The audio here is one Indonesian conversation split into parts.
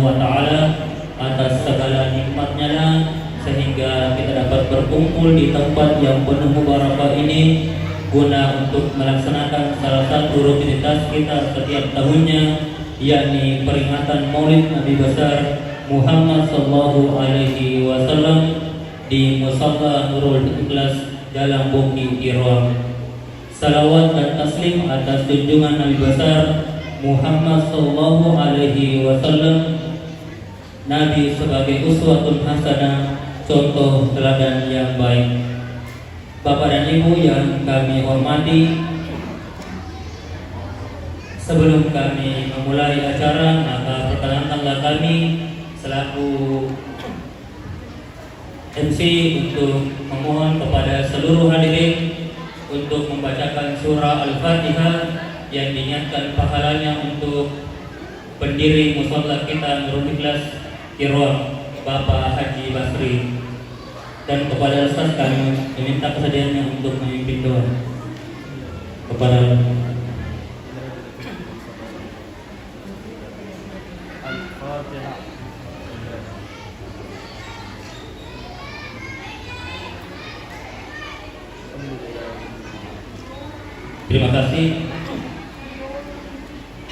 wa Ta'ala atas segala nikmatnya lah, sehingga kita dapat berkumpul di tempat yang penuh barakah ini guna untuk melaksanakan salah satu rutinitas kita setiap tahunnya, yakni peringatan Maulid Nabi besar Muhammad sallallahu alaihi wasallam di Musalla Nurul Ikhlas Jalan Boki Irwam. Salawat dan taslim atas junjungan Nabi besar Muhammad sallallahu alaihi wasallam, Nabi sebagai uswatun hasanah, contoh teladan yang baik. Bapak dan Ibu yang kami hormati, sebelum kami memulai acara, maka perkenankanlah kami selaku MC untuk memohon kepada seluruh hadirin untuk membacakan surah Al-Fatihah yang diniatkan pahalanya untuk pendiri musholla kita Nurul Ikhlas Irwam, Bapak Haji Basri. Dan kepada Ustaz kami meminta kesediaannya untuk memimpin doa. Kepada Al-Fatihah. terima kasih.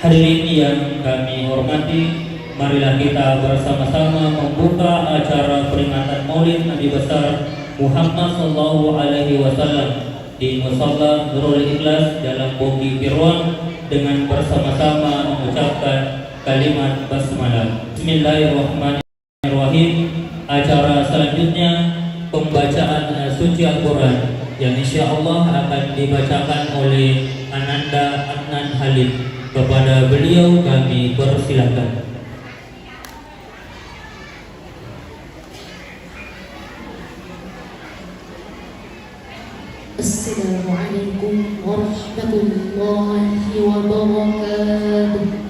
Hadirin yang kami hormati, marilah kita bersama-sama membuka acara peringatan Maulid Nabi besar Muhammad sallallahu alaihi wasallam di Musalla Nurul Ikhlas Jalan Boki Irwam dengan bersama-sama mengucapkan kalimat basmalah. Bismillahirrahmanirrahim. Acara selanjutnya pembacaan suci Al-Quran yang insyaallah akan dibacakan oleh Ananda Adnan Halid. Kepada beliau kami persilakan. Assalamualaikum warahmatullahi wabarakatuh.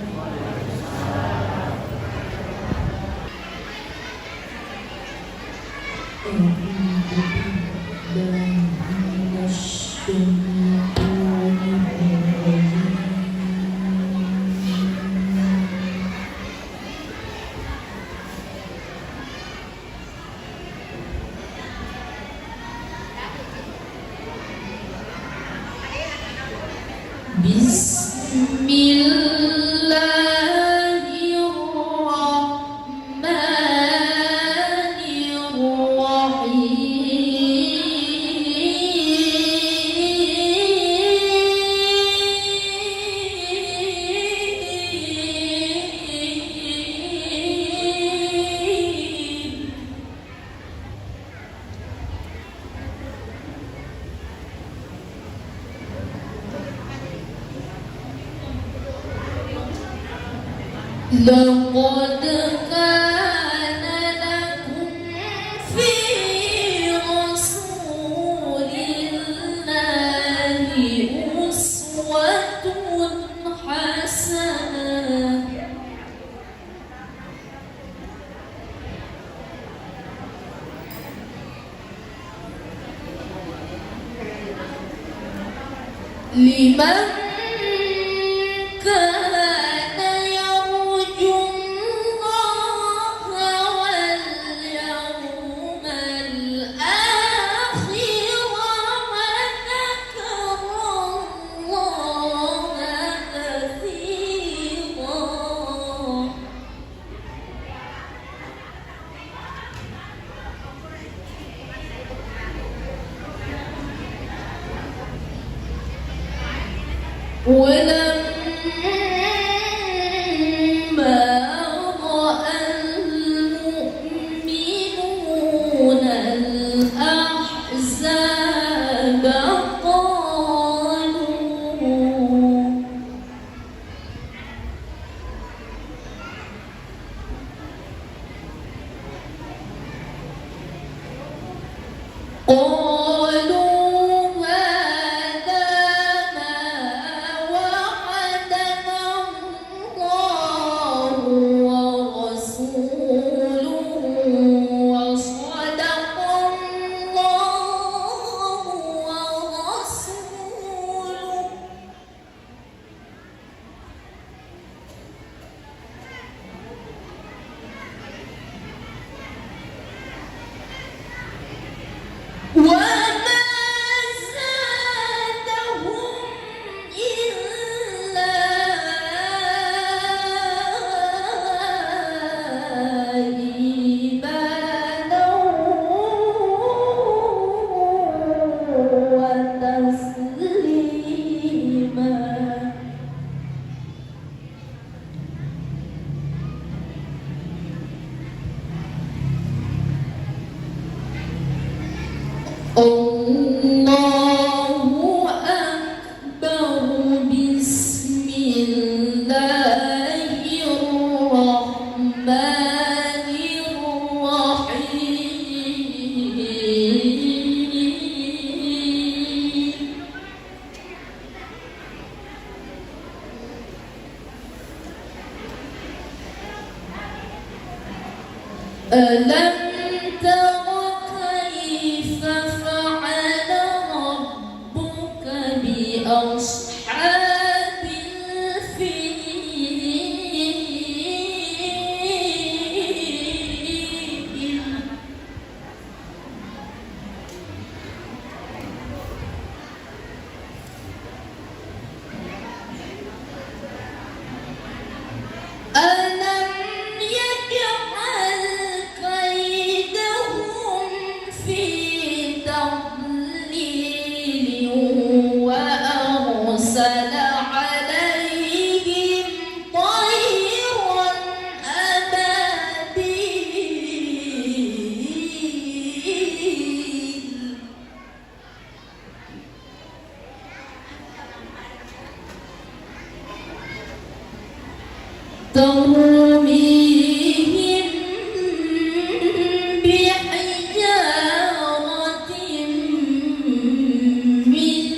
لقد كان لكم في رسول الله أسوة حسنة لمن كان ولما رأى المؤمنون الأحزاب قالوا ألم تر كيف فعل ربك بأصحاب الفيل ألم يجعل كيدهم في تضليل وأرسل عليهم طيرا أبابيل ترميهم بحجارة من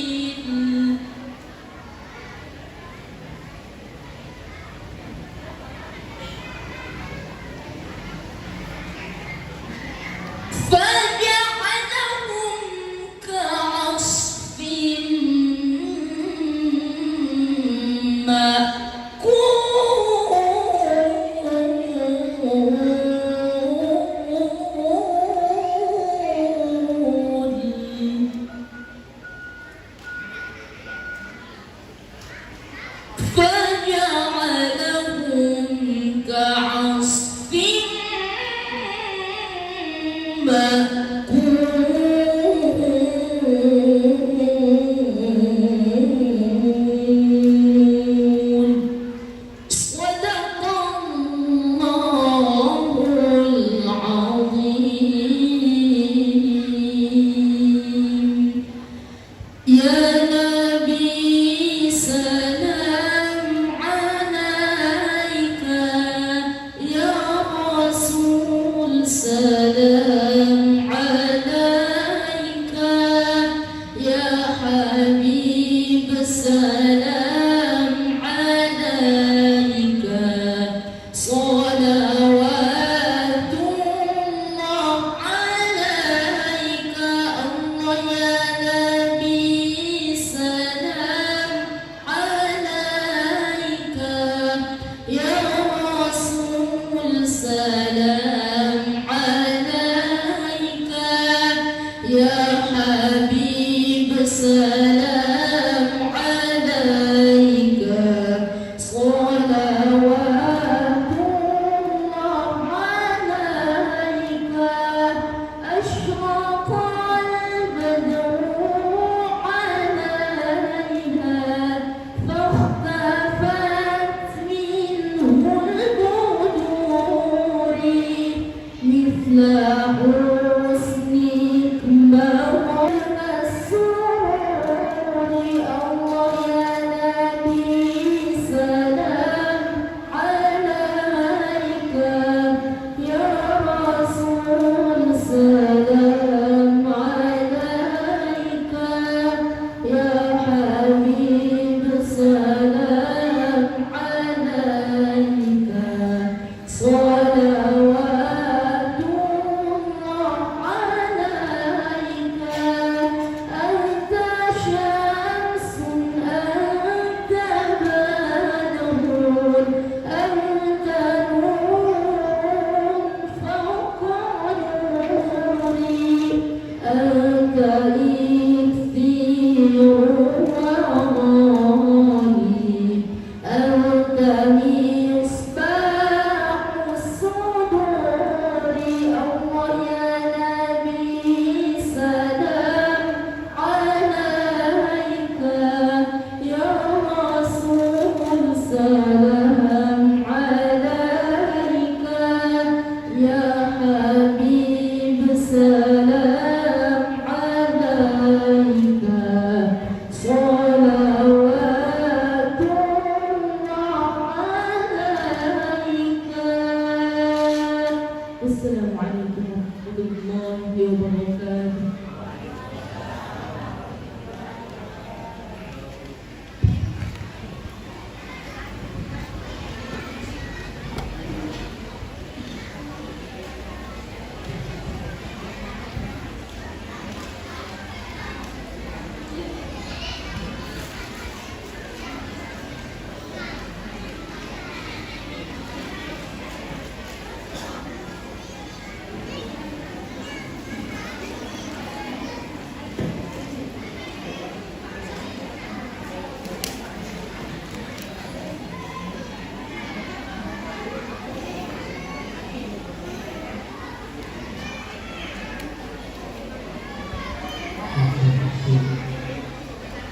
سجيل فجعلهم كعصف مأكول فجعلهم كعصف مأكول صدق الله العظيم يا نبي سلام عليك يا رسول سلام عليك يا حبيب سلام عليك صلوات الله عليك الله يا نبي سلام عليك يا رسول سلام عليك يا حبيب سلام عليك صلوات الله عليك أشرق البدر عليها فاختفت منه البدور مثل حسنك ما السرور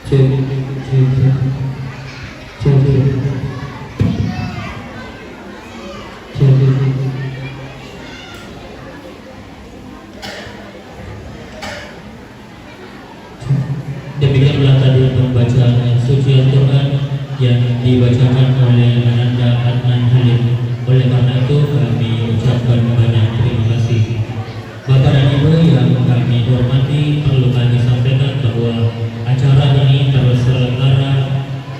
cek cek cek cek. Demikianlah tadi pembacaan ayat suci Al-Quran yang dibacakan oleh Ananda Adnan Halim. Oleh karena itu kami ucapkan banyak terima kasih. Bapak dan Ibu yang kami hormati, perlu kami sampaikan bahwa acara ini terselenggara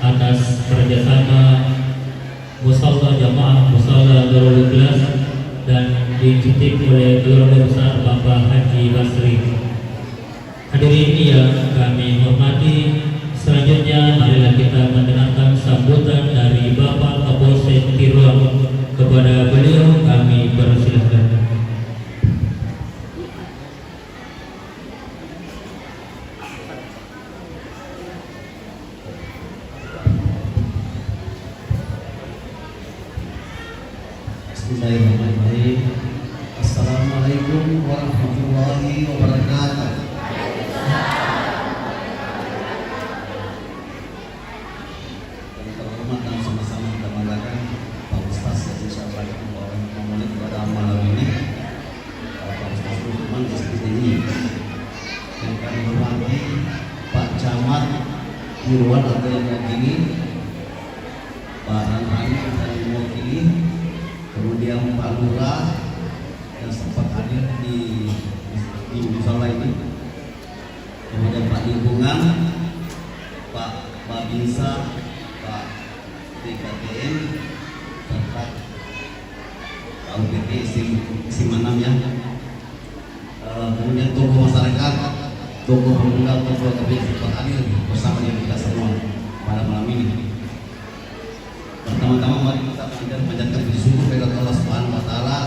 atas kerjasama Musalla Jamaah Musalla Darul Ikhlas dan dipimpin oleh keluarga besar Bapak Haji Basri. Hadirin yang kami hormati, selanjutnya marilah kita mendengarkan sambutan dari Bapak Kapolsek Tiruang. Kepada beliau kami persilahkan. Bismillahirrahmanirrahim. Assalamualaikum warahmatullahi wabarakatuh. Yang terhormat dan sama-sama kita banggakan Pak Ustaz yang insyaallah orang memolit pada malam ini, Pak Ustaz Lukman SPTI. Yang kami hormati Pak Camat Tiruan atau yang mewakili, Pak Ranhani yang mewakili, kemudian Pak Lurah yang sempat hadir di musola ini, kemudian Pak Lingkungan, Pak Babinsa, Pak DKTM, serta Pak UPT Simanam ya. Kemudian tokoh masyarakat, tokoh pemuda, tokoh KPI sempat hadir bersama dengan kita semua pada malam ini. Pertama-tama mari kita panjatkan puji syukur kepada Allah Subhanahu wa taala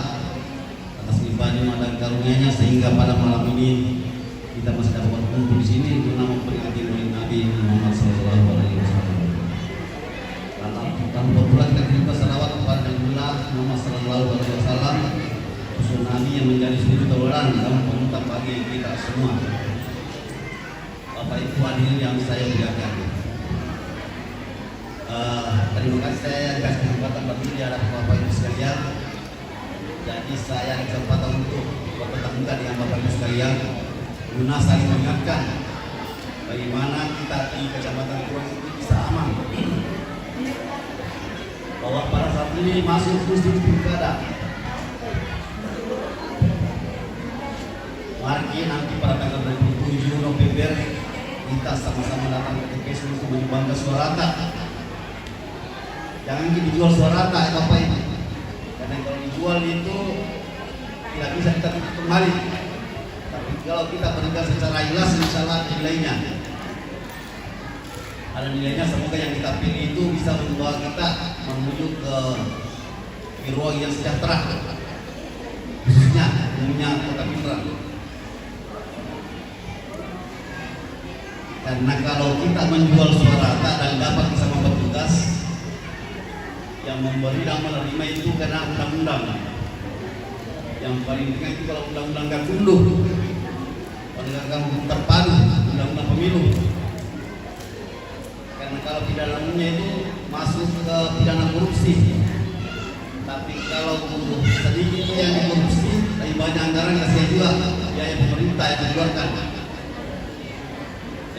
atas limpahnya dan karunia-Nya sehingga pada malam ini kita masih dapat berkumpul di sini guna memperingati Maulid Nabi Muhammad sallallahu alaihi wasallam. Tanpa pula kita kirimkan salawat kepada Nabiullah Muhammad sallallahu alaihi wasallam, usul Nabi yang menjadi suri tauladan dalam panutan bagi kita semua. Bapak Ibu hadirin yang saya muliakan, terima kasih saya dikasih kesempatan berdiri di hadapan Bapak Ibu sekalian. Jadi saya ada kesempatan untuk bertatap muka dengan Bapak Ibu sekalian guna saling mengingatkan bagaimana kita di Kecamatan Tiruang ini bisa aman, bahwa pada saat ini masuk musim pilkada. Mari nanti pada tanggal 27 November kita sama-sama datang ke TPS untuk menyumbangkan suara tak. Jangan dijual suara tak ya Bapak Ibu, karena kalau dijual itu tidak bisa kita tutup kembali. Tapi kalau kita berikan secara jelas, insya Allah nilainya ada nilainya. Semoga yang kita pilih itu bisa membawa kita menuju ke Tiruang yang sejahtera, khususnya umumnya Kota Pindrang. Karena kalau kita menjual suara tak dan dapat bersama petugas yang memberi dan menerima itu karena undang-undang. Yang paling penting itu kalau undang-undang gak kunduh, penegakan hukum terpadu, undang-undang pemilu. Karena kalau pidananya itu masuk ke pidana korupsi. Tapi kalau sedikit yang dikorupsi, lebih banyak anggaran kasihan juga biaya pemerintah yang dikeluarkan.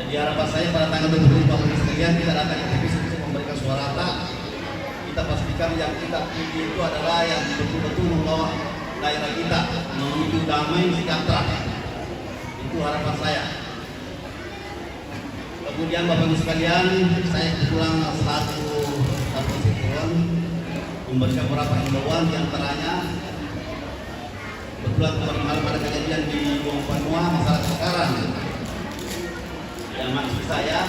Jadi harapan saya pada tanggal 25 Bapak sekalian kita datang ke TPS untuk memberikan suara tak. Kita pastikan yang kita pilih itu adalah yang betul-betul membawa daerah kita menuju damai sejahtera. Itu harapan saya. Kemudian Bapak Ibu sekalian, saya kebetulan selaku Kapolsek Tiruang memberikan beberapa himbauan, di antaranya kebetulan kemarin pada kejadian di Buang Panua masalah sekarang. Yang maksud saya,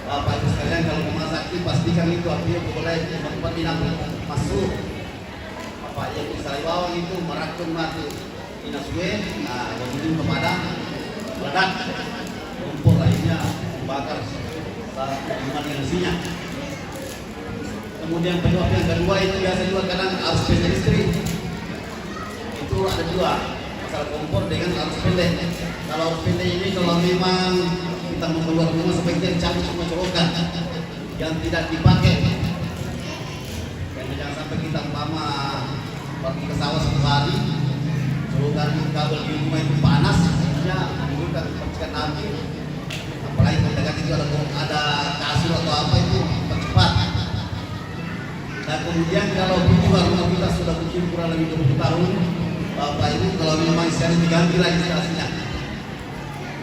Bapak Ibu sekalian kalau rumah sakit pastikan itu artinya boleh tempat tidak masuk. Apa yang bisa bawang itu merakun mati dinas gue, nah wajibin kepada meledak, lumpur lainnya bakar saat hubungan energinya. Kemudian penyebab yang kedua itu biasa juga kadang arus pendek listrik. Itu ada dua, masalah kompor dengan arus pendek. Kalau arus pendek ini kalau memang kita mau keluar rumah sebaiknya dicabut semua colokan yang tidak dipakai. Karena jangan sampai kita umpama pergi ke sawah satu hari, colokan kabel di rumah itu panas, akhirnya menimbulkan percikan api. Apalagi kalau dekat itu ada kasur atau apa itu percepat. Dan kemudian kalau juga rumah kita sudah berdiri kurang lebih 20 tahun, Bapak Ibu kalau memang sekali diganti lagi instalasinya.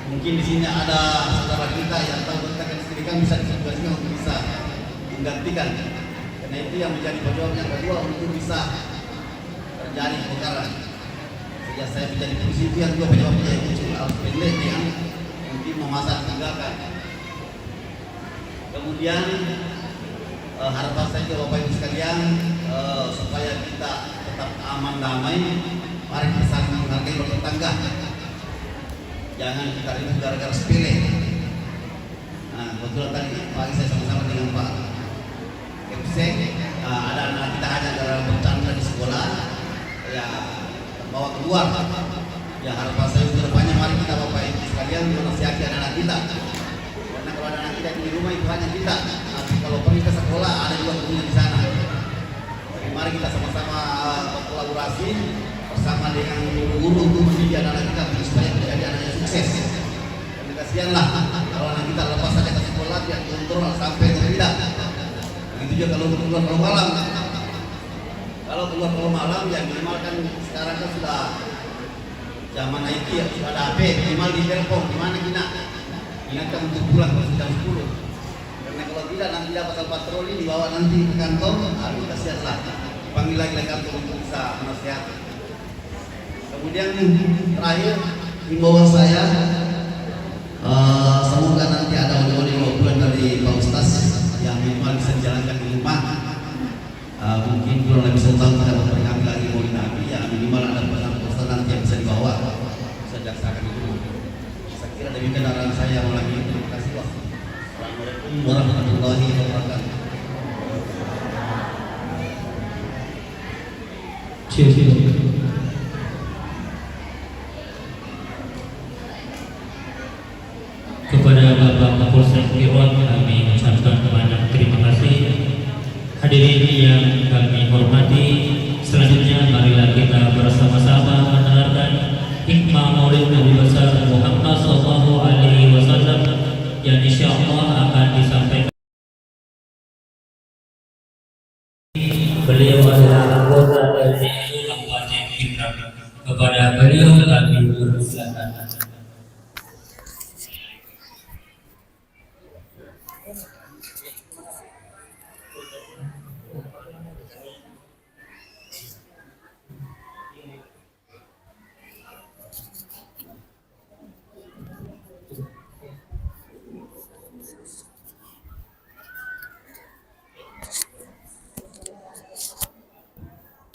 Mungkin di sini ada saudara kita yang tahu tentang listrikan bisa ditugaskan untuk bisa menggantikan. Karena itu yang menjadi perjuangan yang kedua untuk bisa terjadi kebakaran. Sejak saya menjadi polisi itu yang dua penyebabnya itu harus pendek yang mungkin memasak tinggalkan. Kemudian harapan saya juga Bapak Ibu sekalian supaya kita tetap aman damai, mari kita saling menghargai bertetangga. Jangan kita ribut gara-gara sepele. Nah, kebetulan tadi pagi saya sama-sama dengan Pak Kepsek, ada anak kita hanya gara-gara bercanda di sekolah, ya terbawa keluar. Ya harapan saya untuk depannya mari kita Bapak Ibu sekalian menasihati anak-anak kita. Karena kalau anak kita di rumah itu hanya kita, tapi kalau pergi ke sekolah ada juga gurunya di sana. Jadi mari kita sama-sama berkolaborasi bersama dengan guru-guru untuk mendidik anak-anak kita supaya menjadi anak yang sukses. Dan kasihanlah kalau anak kita lepas saja ke sekolah yang kontrol sampai tidak. Begitu juga kalau keluar malam. Kalau keluar malam ya minimal kan sekarang kan sudah zaman IT ya, sudah ada HP, minimal di telepon di mana kita ingatkan untuk pulang kalau jam 10. Karena kalau tidak nanti dapat patroli dibawa nanti ke kantor, aduh kasihanlah. Panggil lagi ke kantor untuk bisa menasihati. Kemudian terakhir himbauan saya, semoga nanti ada oleh-oleh bulan dari Pak Ustaz yang minimal bisa dijalankan di rumah. Mungkin kurang lebih setahun kita dapat kami lagi mau Nabi, ya minimal ada pesan-pesan nanti yang bisa dibawa, bisa dilaksanakan di rumah. Saya kira demikian arahan saya mau lagi. Terima kasih. Assalamualaikum warahmatullahi wabarakatuh. Kepada Bapak Kapolsek Irwan kami ucapkan banyak terima kasih. Hadirin yang kami hormati, selanjutnya marilah kita bersama-sama mendengarkan hikmah Maulid Nabi besar Muhammad SAW yang insyaallah akan disampaikan. Beliau adalah anggota dari Kabupaten Pindrang. Kepada beliau kami persilakan.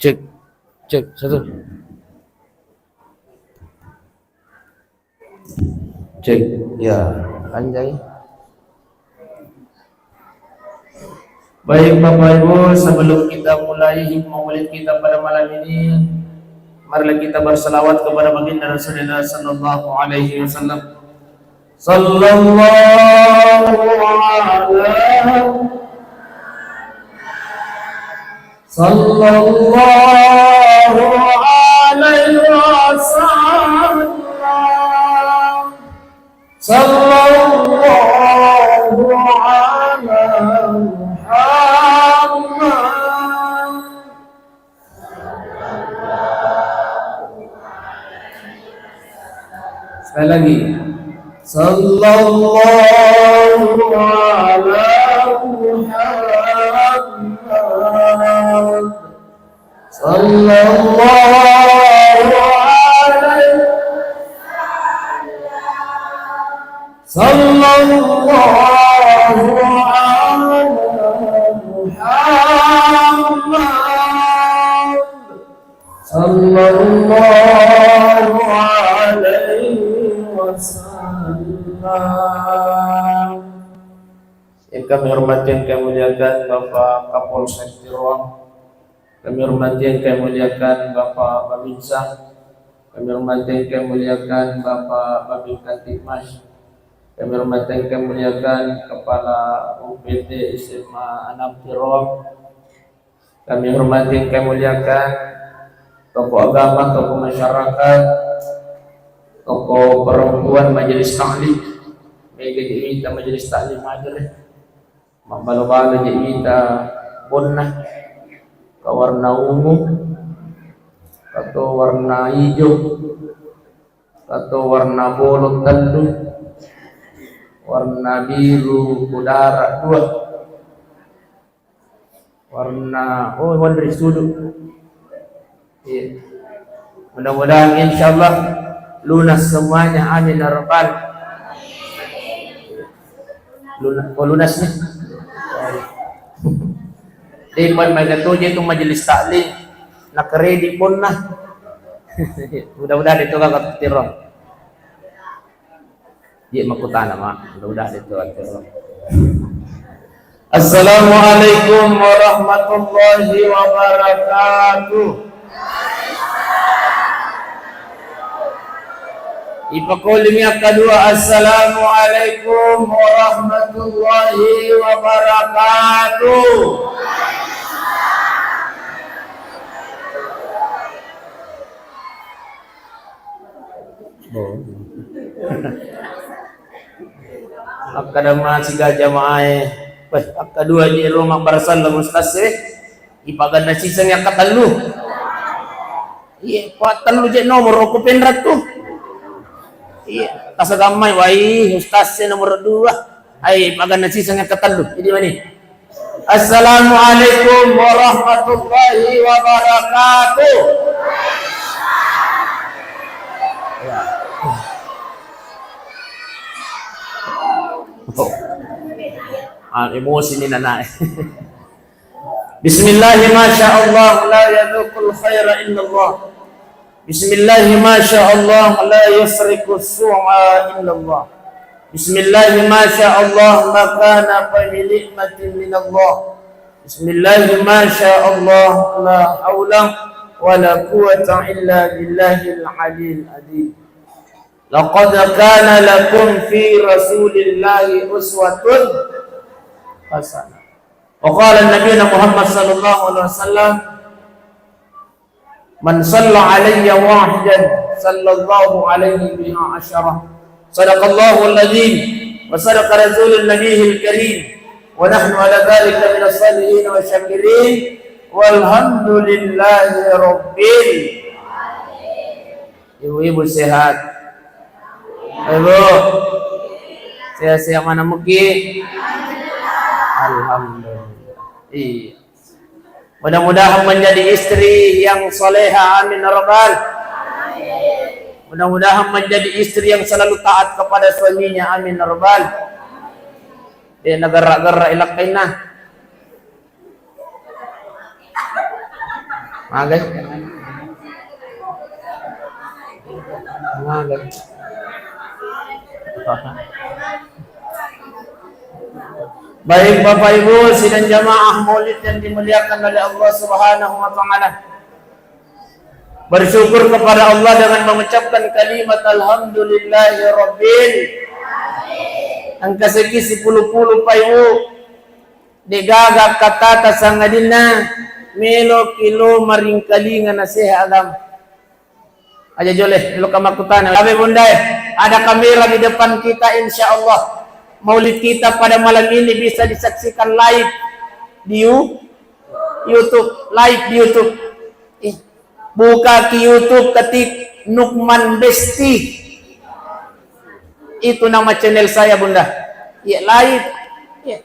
Cek, cek satu. Cek, ya, anjay. Baik Bapak Ibu, sebelum kita mulai hikmah maulid kita pada malam ini, marilah kita berselawat kepada baginda Rasulullah sallallahu alaihi wasallam. Sallallahu alaihi Sallallahu alaihi wasallam. Sallallahu ala Muhammad. Sekali lagi. Sallallahu ala Muhammad. Sallallahu alaihi Sallallahu ala Muhammad. Sallallahu alaihi wasallam. Yang kami hormati, yang kami muliakan Bapak Kapolsek Irwan, kami hormati yang kami muliakan Bapak Babinsa, kami hormati yang kami muliakan Bapak Babin Kantipmas, Kami hormati dan kami muliakan Kepala UPT SMA Anapiro. Kami hormati dan kami muliakan tokoh agama, tokoh masyarakat, tokoh perempuan majelis taklim, kita majelis taklim Madrid, mabalubalo kita bunna, warna ungu, atau warna hijau, atau warna bolong tendu, warna biru udara 2, warna warna sudut. Ya. Mudah-mudahan insyaallah lunas semuanya, amin ya rabbal. Lunas nih. Di pan magatunya itong majelis taklim, naka-ready pun na. Mudah-mudahan itu kakak tirong. Iya makutana mak, mudah-mudahan itu kakak tirong. Assalamualaikum warahmatullahi wabarakatuh. Ipakul yang kedua, assalamualaikum warahmatullahi wabarakatuh. Akada masih gajah mae, pas akadua di rumah barsal lamus kasih, ipagan nasi sengnya katalu. Iya, katalu je nomor aku penrat tuh. Iya, kasagamay wai ustaz nomor 2. Ay ipagan nasi sengnya katalu. Jadi mana? Assalamualaikum warahmatullahi wabarakatuh. Emosi ni nanay. Bismillah, masyaallah, la yadukul khaira illallah. Bismillah, masyaallah, la yusriku su'a illallah. Bismillah, masyaallah, makana bi nikmatin min Allah. Bismillah, masyaallah, la haula wala quwwata illa billahil aliyil azim. Laqad kana lakum fi rasulillahi uswatun hasanah. Wa qala an-nabiy Muhammad sallallahu alaihi wasallam, man shalla alayya wahidan sallallahu alaihi biha asyara. Sadaqallahu alladhi wa sadaqa rasulun nabiyil karim wa nahnu ala dhalika min as-salihin wa syakirin walhamdulillahi rabbil alamin. Ibu-ibu sehat? Ibu, sehat-sehat mana mungkin? Alhamdulillah. Iya. Mudah-mudahan menjadi istri yang soleha, amin rabbal. Mudah-mudahan menjadi istri yang selalu taat kepada suaminya, amin rabbal. Dia negara-negara ilak kainah. Magai. Magai. Baik Bapak Ibu sidang jamaah maulid yang dimuliakan oleh Allah Subhanahu wa taala. Bersyukur kepada Allah dengan mengucapkan kalimat alhamdulillahi rabbil alamin. Ang kasigi 10 payu digagak kata tasangadina melo kilo maring kalingan na siya agam. Aja joleh lo kamakutan. Sabi bunday, ada kamera di depan kita, insya Allah maulid kita pada malam ini bisa disaksikan live di YouTube, live di YouTube. Buka ke YouTube, ketik Nukman Besti, itu nama channel saya bunda. Ya live. Ya.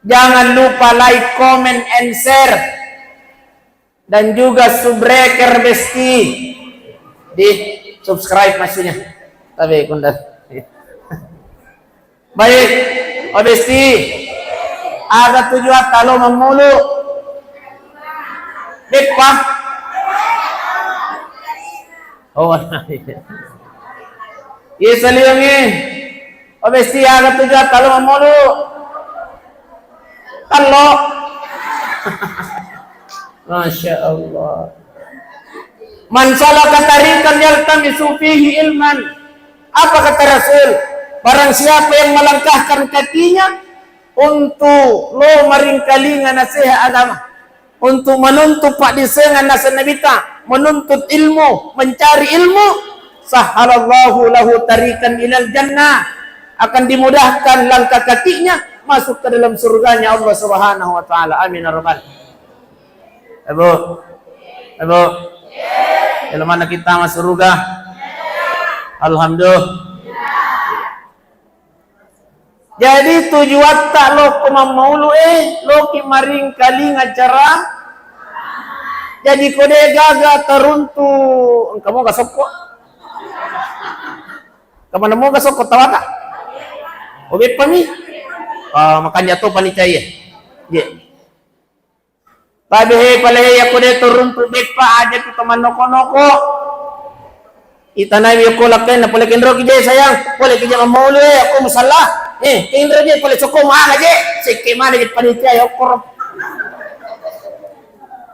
Jangan lupa like, comment, and share, dan juga subbreaker Besti di subscribe maksudnya. Tapi bunda. Baik, Besti, ada tujuan kalau memulu. Baik pak. Oh, iya saliangnya. Besti ada tujuan kalau memulu. Kalau, masya Allah. Man salaka tariqan yaltamisu fihi ilman. Apa kata Rasul? Barang siapa yang melangkahkan kakinya untuk lo maring kalingan nasihat agama, untuk menuntut pak disengan nasihat nabita, menuntut ilmu, mencari ilmu, sahhalallahu lahu tarikan ilal jannah, akan dimudahkan langkah kakinya masuk ke dalam surganya Allah Subhanahu wa taala. Amin ya rabbal. Ibu, dalam mana kita masuk surga? Alhamdulillah. Jadi tujuan tak lo kumamaulu lo ki maring kaling acara. Jadi kode gaga teruntu. Kamu gak sokok? Kamu mau gak sokok tawa tak? Obe pani? Makan jatuh pani caya. Ya. Pabehe palehe ya kode teruntu bepa aja kita manoko-noko. Itanay ko lakay na pala kinro kije sayang. Pala kije mamaulu ako masalah. Kinro je pala cukup mahal aja. Seke mana je panitia ya korop.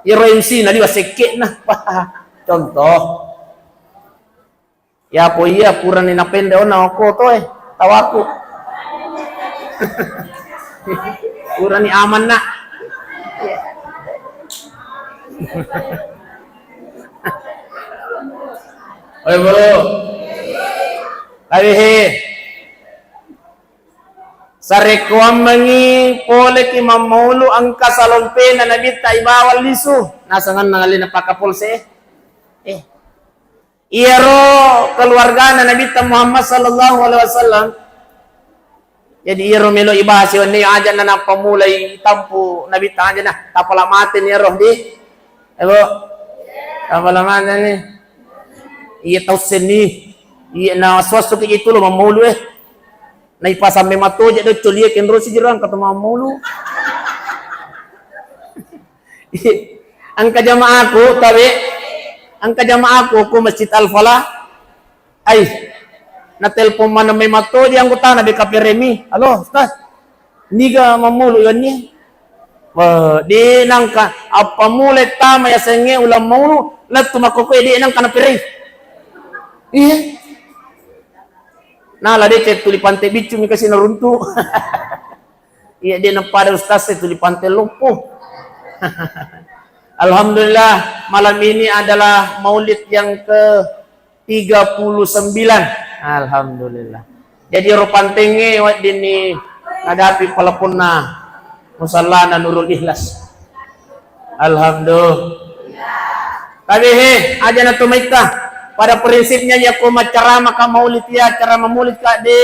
Iro MC na di ba seke na. Contoh. Ya po iya kurang ni napende ona ako to tawaku. Kurang ni aman na. Oy bro. Kawihe. Sarekuam mangi pole ki mamulu ang kasalompe na nabita ibawal lisu. Nasangan nangalin na pakapulse. Iyaro keluarga na nabita Muhammad sallallahu alaihi wasallam. Jadi iyaro melo ibahasi wani aja na napamulay tampu nabita aja na tapalamatin iyaro di. Ebo. Tapalamatin ni. Iya tahu seni, iya na swasta ke itu lo mamulu na ipasam memato jadi culia kenro si jirang kata mamulu. Angka jamaahku ku Masjid Al Falah, na telepon mana memato di anggota na BKP Remi. Halo, Ustaz, niga mamulu yon ni. Di nangka apa mulai tama ya senge ulam mamulu, latu makokoy di nang kana pirei. Iya. Nah, lah dia cek tuli pantai bicu mi kasih naruntu. Iya dia nampak ada ustaz tuli pantai lumpuh. Alhamdulillah malam ini adalah maulid yang ke-39. Alhamdulillah. Jadi ro pantenge wat dini ngadapi palapunna musallana Nurul Ikhlas. Alhamdulillah. Tapi aja na tumaita. Pada prinsipnya ya ko macarama ka maulid ya cara maulid ka de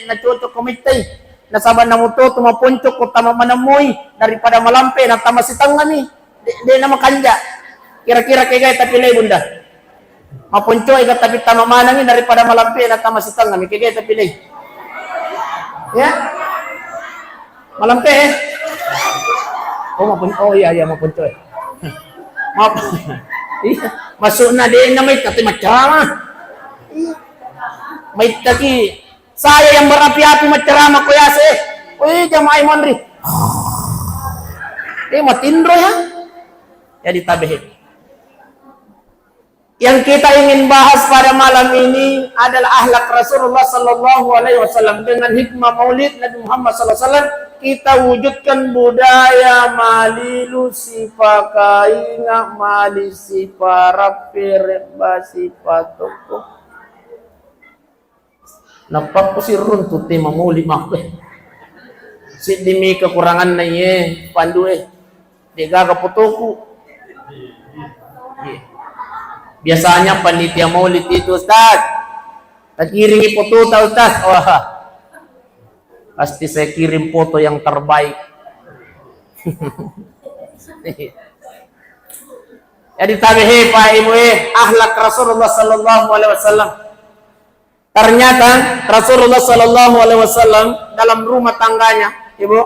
na cocok komitay na saban na muto tumapuncok ko tama manamoy daripada malampe na tama sitang ngani de na makanja kira-kira kay gay tapi lay bunda mapuncoy ka tapi tama manangi daripada malampe na tama sitang ngani kay gay tapi lay ya malampe oh iya mapuncoy maaf masuk na din na may katimacarama. May taki. Saya yang berapi-api macarama ko yase. Uy, jamaah Monri. Matindro ya. Jadi tabihin. Yang kita ingin bahas pada malam ini adalah akhlak Rasulullah sallallahu alaihi wasallam dengan hikmah maulid Nabi Muhammad sallallahu alaihi wasallam. Kita wujudkan budaya malilu sifakainga mali siparapir basipatoko. Nampak ko si runtu tema maulid makwe. Si demi kekurangan na ye pandu Dega putuku. Biasanya panitia maulid itu Ustaz. Kirim foto Ustaz. Wah. Pasti saya kirim foto yang terbaik. Jadi tabihi Pak Ibu akhlak Rasulullah sallallahu alaihi wasallam. Ternyata Rasulullah sallallahu alaihi wasallam dalam rumah tangganya, Ibu,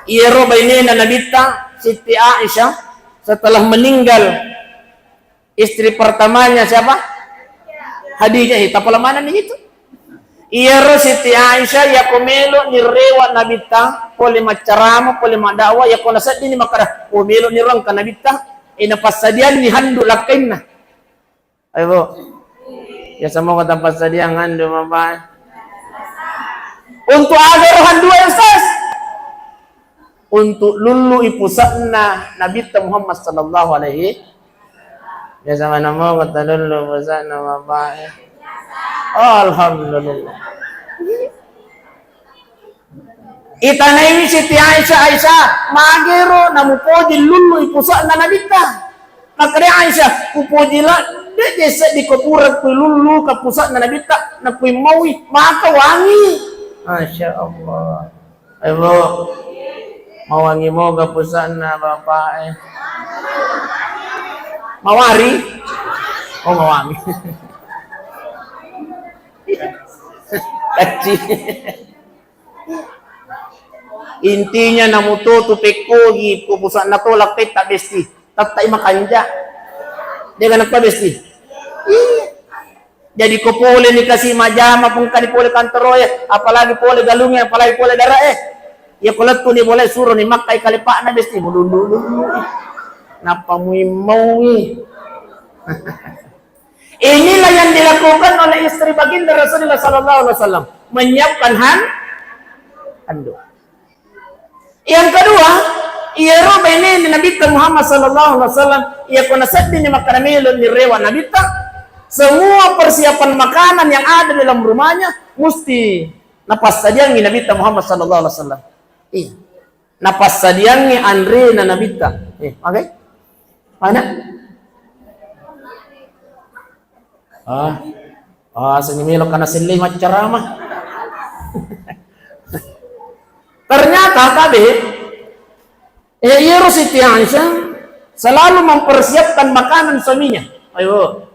Iro bainina nabita Siti Aisyah setelah meninggal istri pertamanya siapa? Khadijah. Tapala mana nih itu? Iro Siti Aisyah ya komelo ni rewa nabita pole macarama pole madawa ya kona sad ini makara komelo ni rang kanabita ina pasadian ni handu lakainna. Ayo ya sama kata pasadian handu mapa Untuk agarohan dua Ustaz. Untuk lulu ipusakna Nabi Muhammad sallallahu alaihi ya sama nama kata lulu pusakna bapak. Alhamdulillah. Itanai Siti Aisyah magero namupoji lulu ipusakna Nabi ta. Makare Aisyah upojila de desa di kopurat ku lulu ka pusakna Nabi ta na ku mawi maka wangi. Masya Allah. Ayo mawangi mo gapusan na bapak mawari mawangi kecil intinya namututo pekogi pupusan na tolak tak besti tatay makanja dia kan besti jadi ko pole ni kasi majama pung kali pole kanteroy apalagi pole galungnya apalagi pole darah ya kulat tu ni boleh suruh ni makai kalipak na besti dulu napa mau inilah yang dilakukan oleh istri baginda Rasulullah sallallahu alaihi wasallam menyiapkan handuk. Yang kedua ia roba ini Nabi Muhammad sallallahu alaihi wasallam ia kuna sedih ni makanan ni rewa Nabi semua persiapan makanan yang ada dalam rumahnya mesti napas saja ni Nabi Muhammad sallallahu alaihi wasallam. Iya. Napas sadiangi Andre na nabita. Okay? Mana? Senyumilok ka na silih macarama. Ternyata tadi Yero Siti Aisyah selalu mempersiapkan makanan suaminya. Ayo.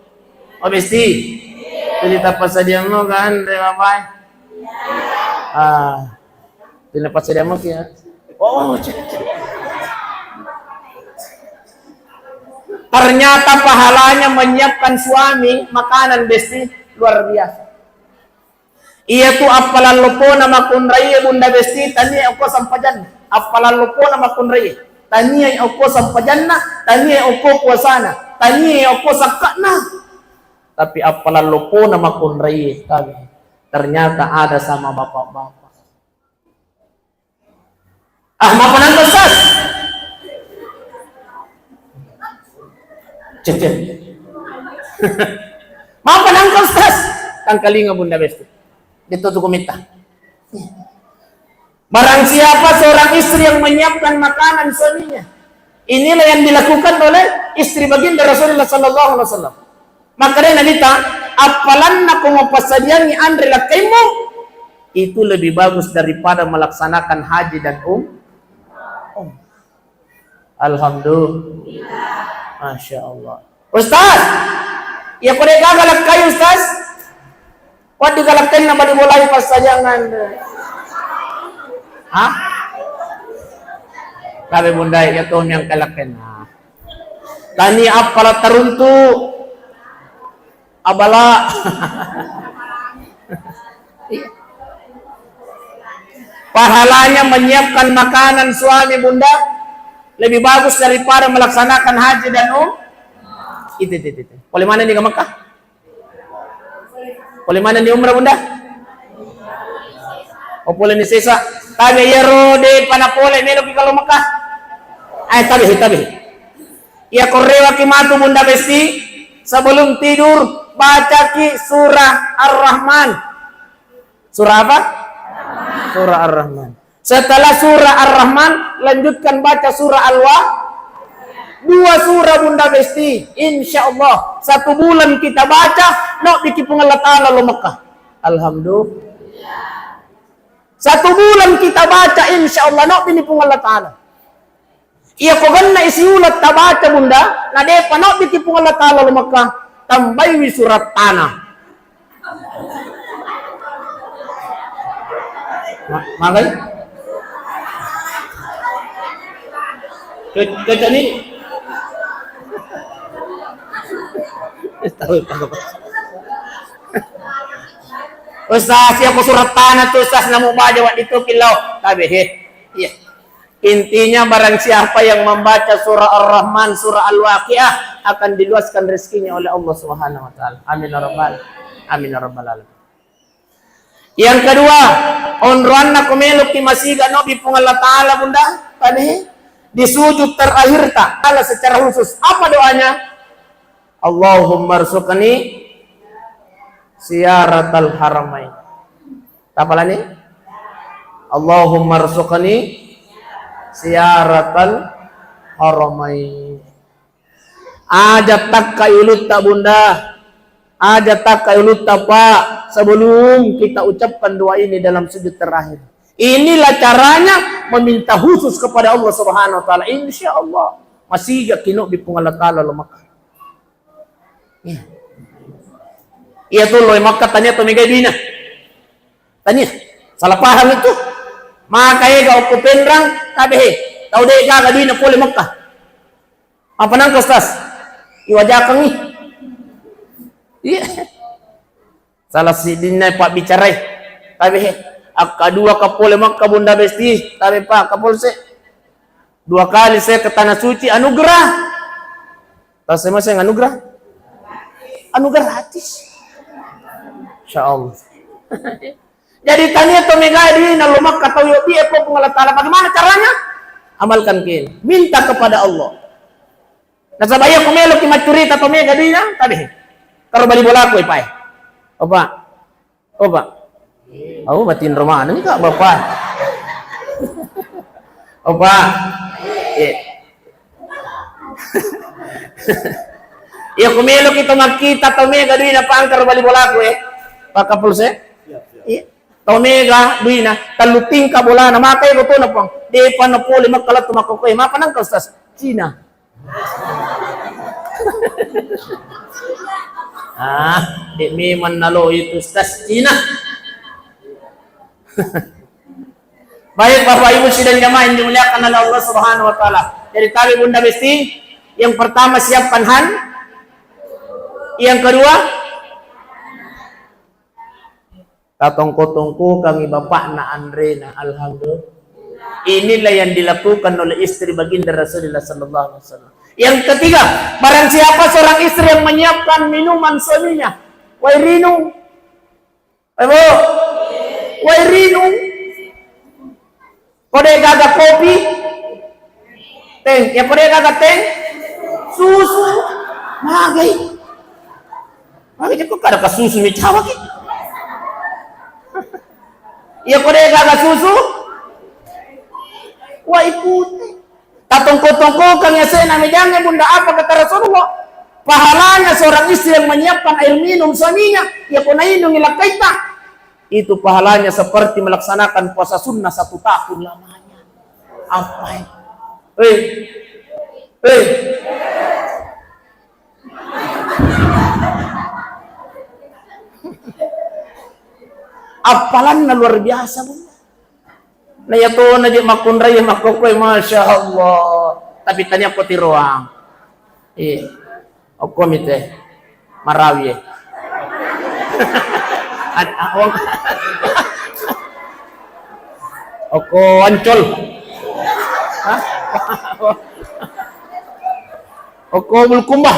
Besti. Jadi tapas sadiang mo kan, Bapak? Dilepas saja mak ya. Ternyata pahalanya menyiapkan suami makanan besti luar biasa. Ia tu apalan lupo nama kunraya bunda besti tani aku sampajan. Apalan lupo nama kunraya. Tani aku sampajanna, tani aku puasana, tani aku sakakna. Tapi apalan lupo nama kunraya kami. Ternyata ada sama bapak-bapak. Maafkan aku Ustaz. Cecep. Maafkan aku Ustaz. Tangkalinga bunda besti. Ditutup komita. Barang siapa seorang istri yang menyiapkan makanan suaminya. Inilah yang dilakukan oleh istri baginda Rasulullah sallallahu alaihi wasallam. Maka dia nalita, apalanna kung mapasadian ni Andre lakaimu itu lebih bagus daripada melaksanakan haji dan Alhamdulillah. Masya Allah. Ustaz, ya pada gagalak kayu Ustaz. Wad digalakkan na dimulai pas sajangan. Hah? Sabi bunda, ya tuh yang kalakkan. Tani apala teruntu abala. Pahalanya menyiapkan makanan suami bunda lebih bagus daripada melaksanakan haji dan itu. Oleh mana di Mekah? Oleh mana di umrah bunda? Opole ni sisa. Tabi yero de panapole melo ki kalau Mekah. Tabi. Ya korewa ki matu bunda besti sebelum tidur baca ki surah Ar-Rahman. Surah apa? Surah Ar-Rahman. Setelah surah Ar-Rahman, lanjutkan baca surah Al-Waqiah. 2 surah bunda besti. Insya Allah 1 bulan kita baca, no bikin Allah Ta'ala lo Mekah. Alhamdulillah. 1 bulan kita baca, insya Allah no bikin Allah Ta'ala. Iya ko ganna isi ulat tabaca bunda, na de no bikin Allah Ta'ala lo Mekah. Tambayi surat tanah. Makanya Kecil ni Ustaz, siapa surat tanah tu Ustaz namu baca waktu itu kilau. Tapi iya. Intinya barang siapa yang membaca surah Ar-Rahman, surah Al-Waqiah akan diluaskan rezekinya oleh Allah Subhanahu wa taala. Amin ya rabbal alamin. Yang kedua, onruan na kumelok ki masiga no bi Allah Ta'ala bunda. Tadi di sujud terakhir tak Allah secara khusus. Apa doanya? Allahumma rzuqni ziyaratal haramain. Apa lagi? Allahumma rzuqni ziyaratal haramain. Ajat tak kayulut tak bunda, ajat tak kayulut tak pak, sebelum kita ucapkan doa ini dalam sujud terakhir. Inilah caranya meminta khusus kepada Allah Subhanahu wa taala. Insyaallah masih gak kino bi Allah taala lo maka. Ya. Iya tuh lo maka tanya to mega dina. Tanya, salah paham itu. Makanya gak aku penrang kabehe. Tahu deh gak dina pole Makkah. Apa nang Ustaz? Iwajah kangi. Iya. Salah sidinnya Pak bicara. Kabehe. Kedua kapole Makkah bunda besti. Tapi Pak kapolse. 2 kali saya ke tanah suci anugerah. Tahu saya masih anugerah? Anugerah gratis. Insyaallah. Jadi tanya to mega di nalu Makkah tahu yo dia po Allah Taala. Bagaimana caranya? Amalkan kin. Minta kepada Allah. Nah sabaya kumelo ki macurita to mega di na tabi. Karo bali bola ko ipay. Opa. Opa. Oh batin romano ni ka bapak. Opa. Iya kumelo kita makita to mega di na pang karo bali bola ko Pakapulse? Iya. Tomega duina taluting ka bola na makay ko to na pang di pa na puli magkalat tumakokoy mapanang ka Ustaz China. Di mi man nalo itu Ustaz China. Baik Bapak Ibu sidang jamaah yang dimuliakan oleh Allah Subhanahu wa taala. Jadi kami bunda besti yang pertama siapkan han. Yang kedua katongko-tongko kami bapak na Andre na alhamdulillah. Inilah yang dilakukan oleh istri baginda Rasulullah sallallahu alaihi wasallam. Yang ketiga, barang siapa seorang istri yang menyiapkan minuman suaminya, wairinu. Ayo. Wairinu. Kode gaga kopi. Teh, ya kode gaga teh. Susu. Magai. Magai kok kada ka susu ni cawa ki. Iya kode gaga susu. Wah ikuti. Tatongko-tongko kang yasena mejangnya bunda apa kata Rasulullah. Pahalanya seorang istri yang menyiapkan air minum suaminya, ya kuna indung ilakaita. Itu pahalanya seperti melaksanakan puasa sunnah 1 tahun lamanya. Apa ini? Apalan luar biasa bunda. Na yato na di makunray makokoy masya Allah. Tapi tanya ko ti ruang. O komite Marawi. At awang Oko Ancol. Ha? Oko Bulkumbah.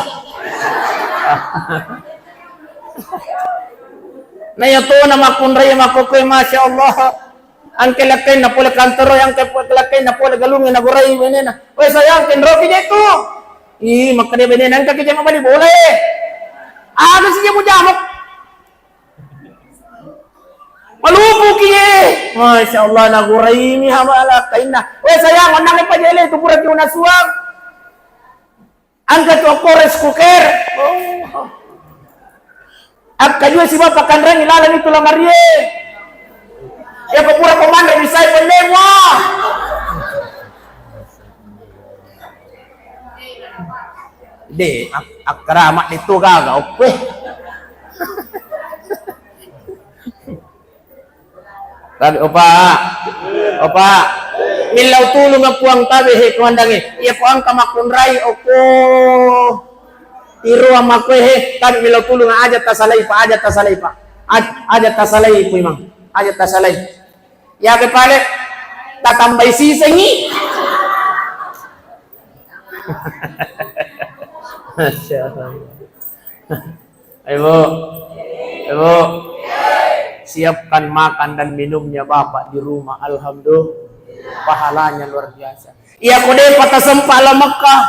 Na yato na makunray makokoy masya Allah. Ang kelakay na pula kantoro, ang kelakay na pula galungin na guray benena. Oy sayang kenro kije to. Makanya benena ang kakije mabali boleh. Ano siya mo jamok? Malupo kije. Masya Allah na guray mi hamala kay na. Oy sayang onang ipajele to pura kiuna suwag. Ang kato kores cooker. Oh. Ak kajua si bapak kanrang ilalan itu lamarie. Ya pura komanda bisa penewa. De akramak itu gaga oke. Tapi opa milau tulung ngapuang tabe he kuandangi. Ya puang kamakunrai oko tiru amakwe he tabi milau tulung aja tasalai pa aja tasalai puimang aja tasalai. Ya ke pale tatambay sisengi. Masya Allah. Ayo. siapkan makan dan minumnya Bapak di rumah. Alhamdulillah, pahalanya luar biasa. Iya kode pada sempak la Mekah,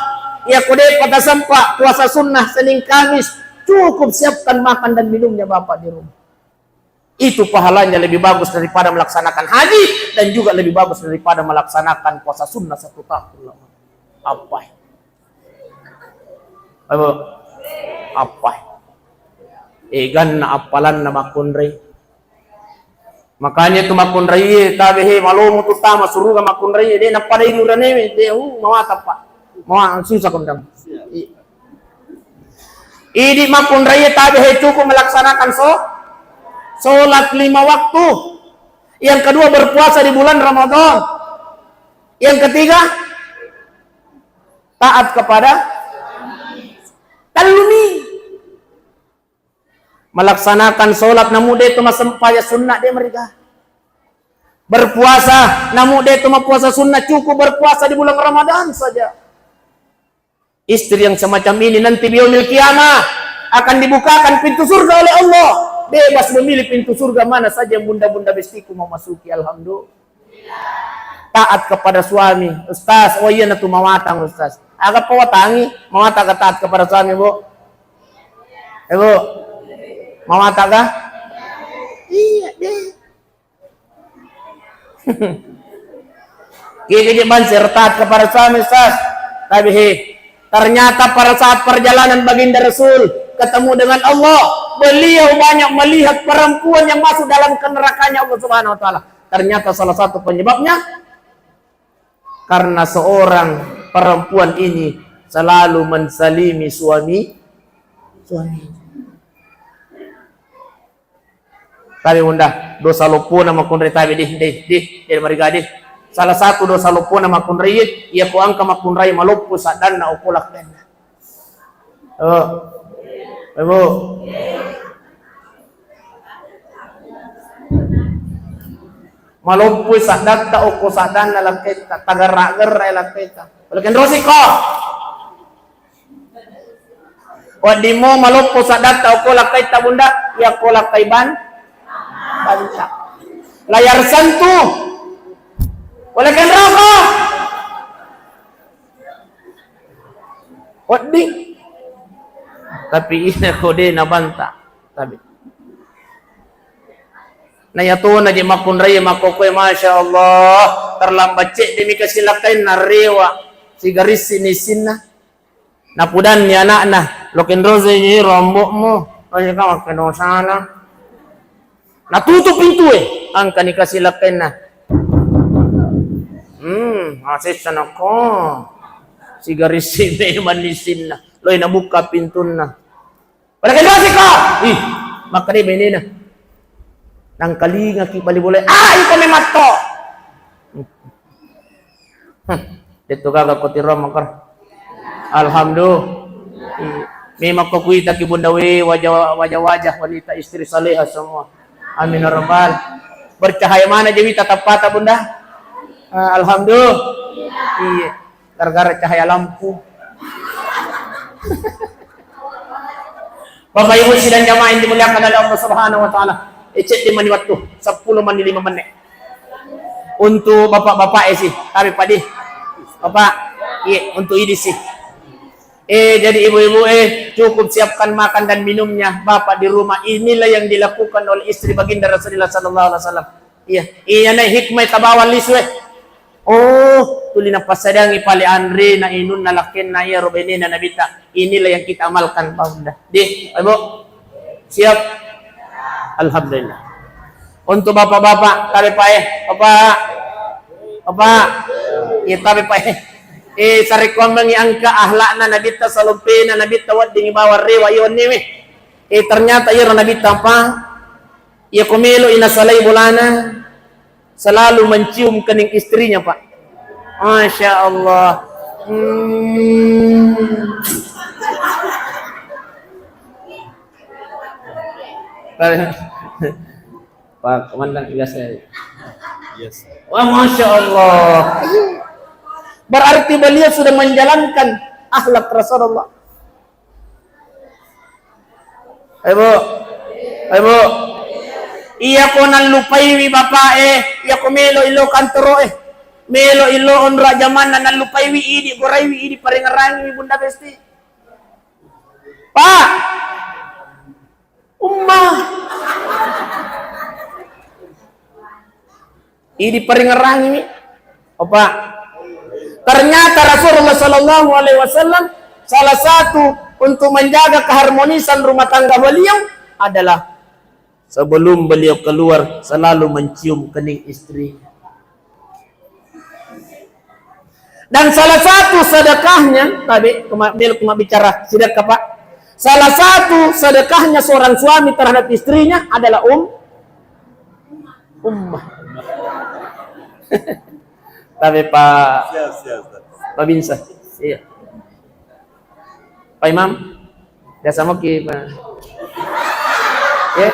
iya kode pada sempak puasa sunnah Senin Kamis, cukup siapkan makan dan minumnya Bapak di rumah. Itu pahalanya lebih bagus daripada melaksanakan haji dan juga lebih bagus daripada melaksanakan puasa sunnah 1 tahun. Apa? Apa? Egan na apalan na makunray. Makanya tu makunray tabihi malumu tu tama suruga makunray de napaday urane de mawata pa. Mawa susah kondang. Idi makunray tabihi cukup melaksanakan sholat 5 waktu. Yang kedua berpuasa di bulan Ramadan. Yang ketiga taat kepada talumi. Melaksanakan sholat namun dia itu masempaya sunnah dia mereka. Berpuasa namun dia itu puasa sunnah, cukup berpuasa di bulan Ramadan saja. Istri yang semacam ini nanti biyaumil kiamah akan dibukakan pintu surga oleh Allah. Bebas memilih pintu surga mana saja yang bunda-bunda bestiku mau masuki. Alhamdulillah. Taat kepada suami. Ustaz, oh iya natu mawatang Ustaz. Agak pawatangi, mawatang taat kepada suami, Bu. Bu, mawatang kah? Iya deh. Kiki bansir taat kepada suami Ustaz. Tapi ternyata pada saat perjalanan baginda Rasul ketemu dengan Allah, beliau banyak melihat perempuan yang masuk dalam nerakanya Allah Subhanahu wa taala. Ternyata salah satu penyebabnya karena seorang perempuan ini selalu mensalimi suami. Tapi bunda, dosa lupu nama kunri tabi di mereka di. Salah satu dosa lupu nama kunri ia ku angka makunrai malupu sadan na ukulak den. Ibu. Malumpu sadat ta uku sadan na lakita tagar-ragar ay lakita. Walakin rosiko. Wadi mo malumpu sadat ta uku lakita bunda, ya ku lakay banta. Layar santu. Walakin roko. Wadi. Tapi ina ko din nabanta. Tabi. Na yato na di makunray makokoy masya Allah terlambat cek demi kasilakain na rewa sigaris sinisin na napudan ni anak na lokin rose ni rombok mo kasi ka magkanosana natutup pintu ang kanikasilakin na asis na ko sigaris sinisin na loy nabuka pintun na wala kayo ka makaribe ni na nang kalinga ki balibulay iko may matto dito gaga ko tiro makar alhamdulillah may makukuita ki bundawi wajah wanita istri salihah semua amin rabbal bercahaya mana dewi tatap mata bunda alhamdulillah iya gara-gara cahaya lampu Bapak Ibu sidang jamaah yang dimuliakan oleh Allah Subhanahu wa taala. Ecek di mani waktu 10 mani 5 menit. Untuk bapak-bapak sih, tapi padi. Bapak, iya untuk ini sih. Jadi ibu-ibu cukup siapkan makan dan minumnya bapak di rumah. Inilah yang dilakukan oleh istri baginda Rasulullah sallallahu alaihi wasallam. Iya, iya na hikmah tabawan liswe. Oh, tulina pasadangi pali Andre na inun na lakin na iya robeni na nabita. Inilah yang kita amalkan bunda. Di, ibu siap. Alhamdulillah. Untuk bapak-bapak, tabi pa bapak, iya tabi pa sarikwan mangi angka ahlak na nabita salumpi na nabita wad dingi bawar rewa iyon niwi. Ternyata iya nabita pa, iya kumilo inasalay bulana, selalu mencium kening istrinya pak. Masya Allah. Pak Komandan biasa. Yes. Wah Masya Allah. Berarti beliau sudah menjalankan akhlak Rasulullah. Ibu, Iya ko nang lupaywi bapae, iya ko melo ilo kantoro melo ilo on rajaman na nang lupaywi idi goraywi idi paringarangi bunda besti. Pak, idi paringarangi opa. Ternyata Rasulullah Sallallahu Alaihi Wasallam salah satu untuk menjaga keharmonisan rumah tangga beliau adalah sebelum beliau keluar selalu mencium kening istri. Dan salah satu sedekahnya, tadi kemarin bicara sedekah Pak. Salah satu sedekahnya seorang suami terhadap istrinya adalah ummah. Tapi Pak Binsa, iya. Pak Imam, dah sama ki Pak. Ya.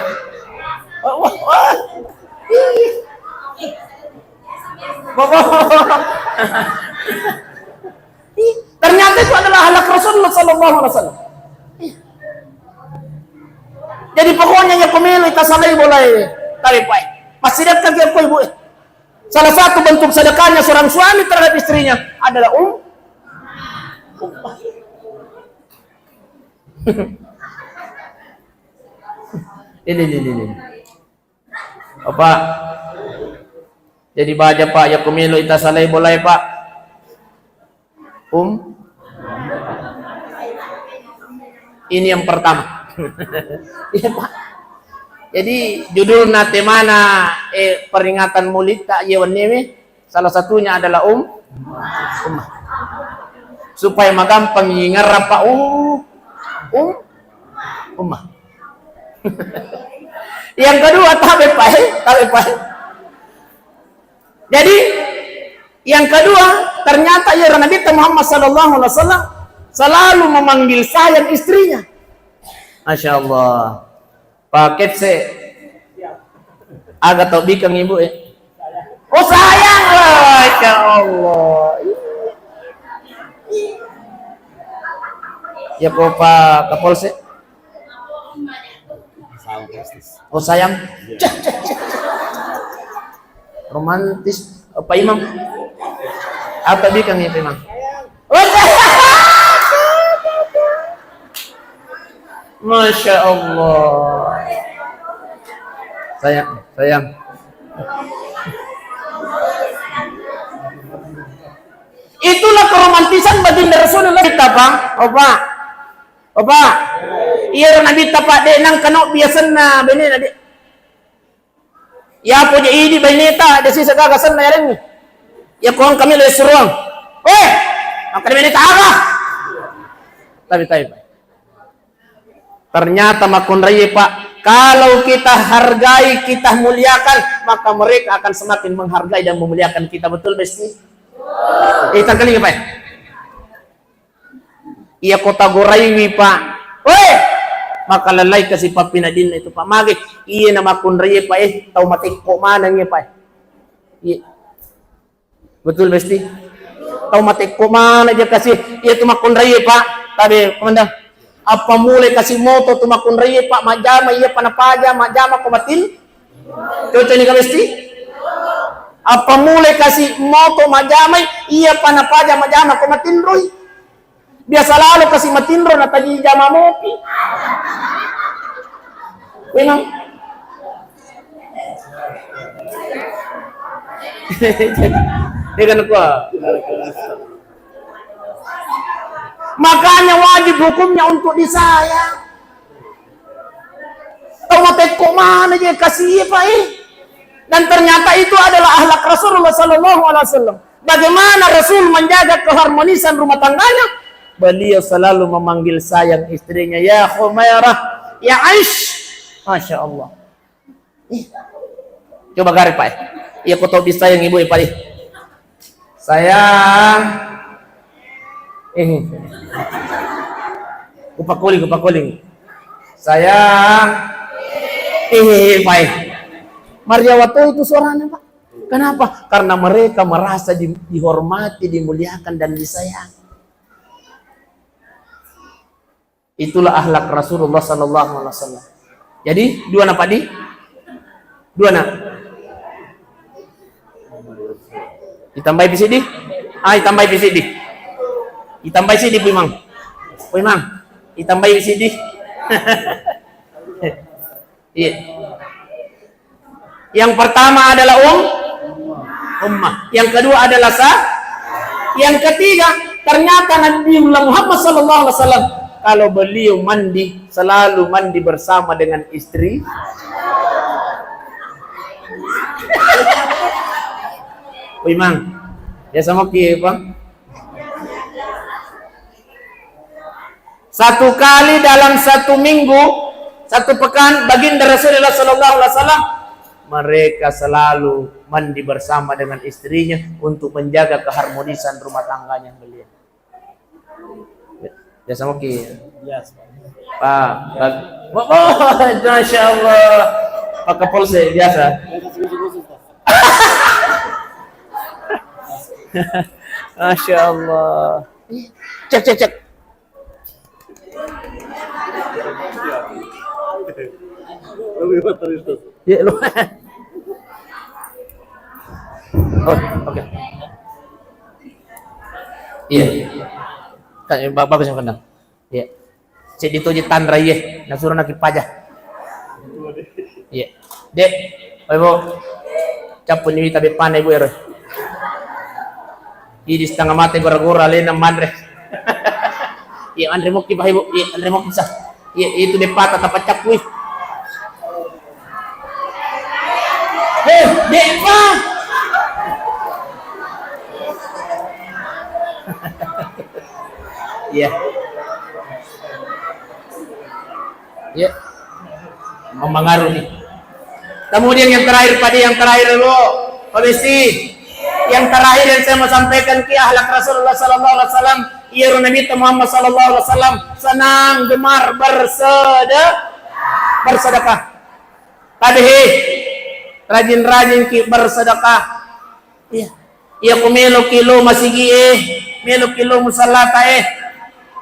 Ternyata itu adalah akhlak Rasulullah Sallallahu Alaihi Wasallam. Jadi pokoknya yang pemilu kita salai boleh. Tapi Pak, masih dekat ke ibu. Salah satu bentuk sedekahnya seorang suami terhadap istrinya adalah ini. Apa? Jadi baca Pak, ya pemilu kita salai boleh Pak. Ini yang pertama. Iya Pak. Jadi judul nate mana peringatan Maulid tak yewan neme salah satunya adalah ummah. Supaya magampang ngarap Pak ummah. Yang kedua tabe Pak. Jadi yang kedua ternyata ya Nabi Muhammad Sallallahu Alaihi Wasallam selalu memanggil sayang istrinya. Masya Allah. Paket se agak tau bikang ibu oh sayang ya Allah. Ya kok Pak Kapolsek. Oh sayang. Romantis Pak Imam. Apa bikang itu Imam? Oh sayang. Masya Allah. Sayang. Itulah keromantisan baginda Rasulullah kita Pak. Opa. Iya Nabi tapak dek nang kanok biasa na bene na dek. Ya po jadi ini beneta desi segagasan na yaring. Ya kong kami le suruang. Akan beneta apa? Tapi. Ternyata makun raya Pak, kalau kita hargai, kita muliakan, maka mereka akan semakin menghargai dan memuliakan kita. Betul besti? Tangkali Pak. Iya kota goraiwi Pak. Maka lalai kasi papinadin itu Pak. Magik, iya na makun raya Pak tau matik ko manang Pak. Iya. Betul besti? Tau matik ko mana dia kasi, iya tu makun raya Pak. Tapi komandan, apa mulai kasih moto tumakun raya Pak majama iya panapaja majama kumatin itu ini kamesti apa mulai kasih moto majama iya panapaja majama kumatin roy biasa lalu kasih matinro na taji jama mopi memang dia kan kuah. Makanya wajib hukumnya untuk disayang. Omatek kok mana dia kasih Pak Dan ternyata itu adalah akhlak Rasulullah Sallallahu Alaihi Wasallam. Bagaimana Rasul menjaga keharmonisan rumah tangganya? Beliau selalu memanggil sayang istrinya, ya Khumairah, ya Aish. Masya Allah. Coba garip Pak. Iya kau tahu disayang ibu Pak. Sayang. Kupakuling. Sayang. Pak. Marjawato itu suaranya Pak. Kenapa? Karena mereka merasa dihormati, dimuliakan dan disayang. Itulah akhlak Rasulullah Sallallahu Alaihi Wasallam. Jadi dua apa di? Dua nak. Ditambah PCD? Ditambah PCD. Ditambah PCD Puimang. Puimang. Ditambah PCD. Iya. Yang pertama adalah ummah. Yang kedua adalah Yang ketiga, ternyata Nabi Muhammad sallallahu alaihi wasallam kalau beliau mandi selalu mandi bersama dengan istri. Imam, ya sama ki, Bang. Satu kali dalam satu minggu, satu pekan, baginda Rasulullah sallallahu alaihi wasallam mereka selalu mandi bersama dengan istrinya untuk menjaga keharmonisan rumah tangganya beliau. Ya sama ki. Yes. Pak, Masya Allah. Pak Kapolsek biasa. Masya Allah. Cek. Ya, lu. Oh, oke. Iya. Kan bagus yang kenal. Iya. Cek dituju tanra ye, nasuruh nak pajah. Iya. Dek, ibu. Capun ini tabi panai bu ero. Ini setengah mati gora-gora lena mandre. Iya, andre mo kipah ibu. Iya, andre mo kisah. Iya, itu de patah tapat cakui. Dek, Pak. Iya. Ya, mempengaruhi. Kemudian yang terakhir lo, polisi. Yang terakhir yang saya mau sampaikan ki akhlak Rasulullah sallallahu alaihi wasallam, ia Nabi Muhammad sallallahu alaihi wasallam senang gemar bersedekah. Tadihi rajin-rajin ki bersedekah. Iya. Ia kumelo kilo masigi melo kilo musallata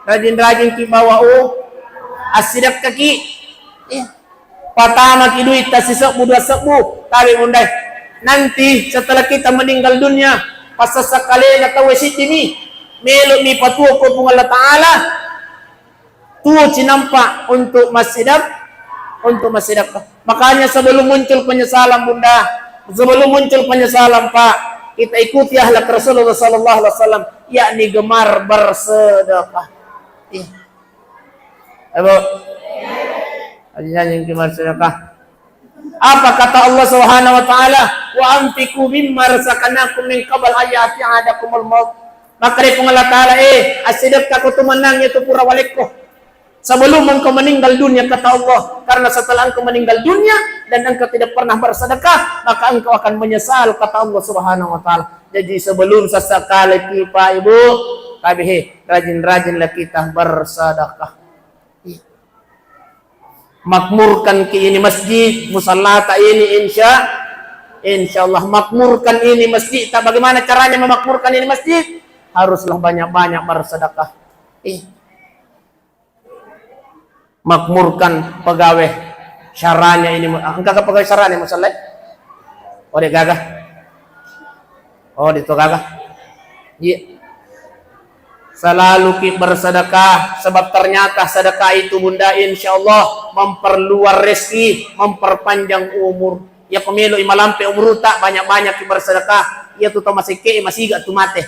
rajin-rajin ki bawa asidak kaki pertama ki duit tasisok budua sebu tabi bundai nanti setelah kita meninggal dunia pasasakali na tawasit ini melo ni patuo ko pung Allah Ta'ala tuo cinampa untuk masjidak makanya sebelum muncul penyesalan bunda sebelum muncul penyesalan Pak kita ikuti akhlak Rasulullah sallallahu alaihi wasallam yakni gemar bersedekah. Ayo. Ajin gemar sedekah. Apa kata Allah Subhanahu wa taala? Wa anfiqu mimma razaqnakum min qabl ayati adakumul maut. Maka dari Allah Ta'ala asidekah kau menang itu pura walikku. Sebelum engkau meninggal dunia kata Allah, karena setelah engkau meninggal dunia dan engkau tidak pernah bersedekah, maka engkau akan menyesal kata Allah Subhanahu wa taala. Jadi sebelum sesekali Pak Ibu, kami rajin-rajinlah kita bersedekah. Makmurkan ke ini masjid, musallata ini insya Allah makmurkan ini masjid. Bagaimana caranya memakmurkan ini masjid? Haruslah banyak-banyak bersedekah. Makmurkan pegawai syaranya ini. Enggak pegawai syaranya musalla. Oh dia gagah. Oh itu gagah. Iya. Selalu kita bersedekah sebab ternyata sedekah itu bunda insyaallah memperluas rezeki, memperpanjang umur. Ya pemilu imalampe umur tak banyak-banyak kita bersedekah. Ya tu masih gak tu mate.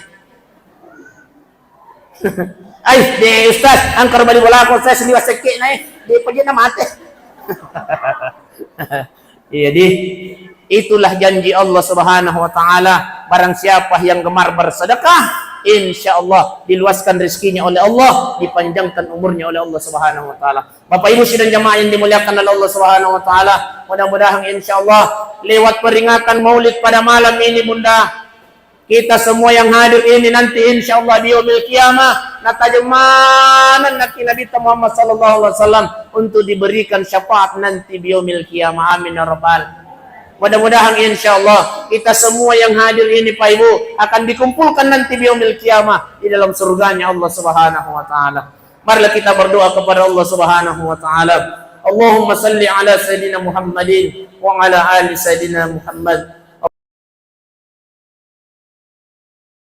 Ay, de ustaz, angkar bali bola ko saya sendiri wasake na de pa na mate. Iya di itulah janji Allah Subhanahu wa taala, barang siapa yang gemar bersedekah, insyaallah diluaskan rezekinya oleh Allah, dipanjangkan umurnya oleh Allah Subhanahu wa taala. Bapak Ibu sidang jamaah yang dimuliakan oleh Allah Subhanahu wa taala, mudah-mudahan insyaallah lewat peringatan Maulid pada malam ini bunda, kita semua yang hadir ini nanti insyaallah di yaumil qiyamah natajamanan nanti Nabi Muhammad sallallahu alaihi wasallam untuk diberikan syafaat nanti di yaumil qiyamah. Amin ya rabbal. Mudah-mudahan insyaallah kita semua yang hadir ini Pak Ibu akan dikumpulkan nanti di yaumil qiyamah di dalam surganya Allah Subhanahu wa taala. Marilah kita berdoa kepada Allah Subhanahu wa taala. Allahumma salli ala Sayyidina Muhammadin wa ala ali Sayyidina Muhammad.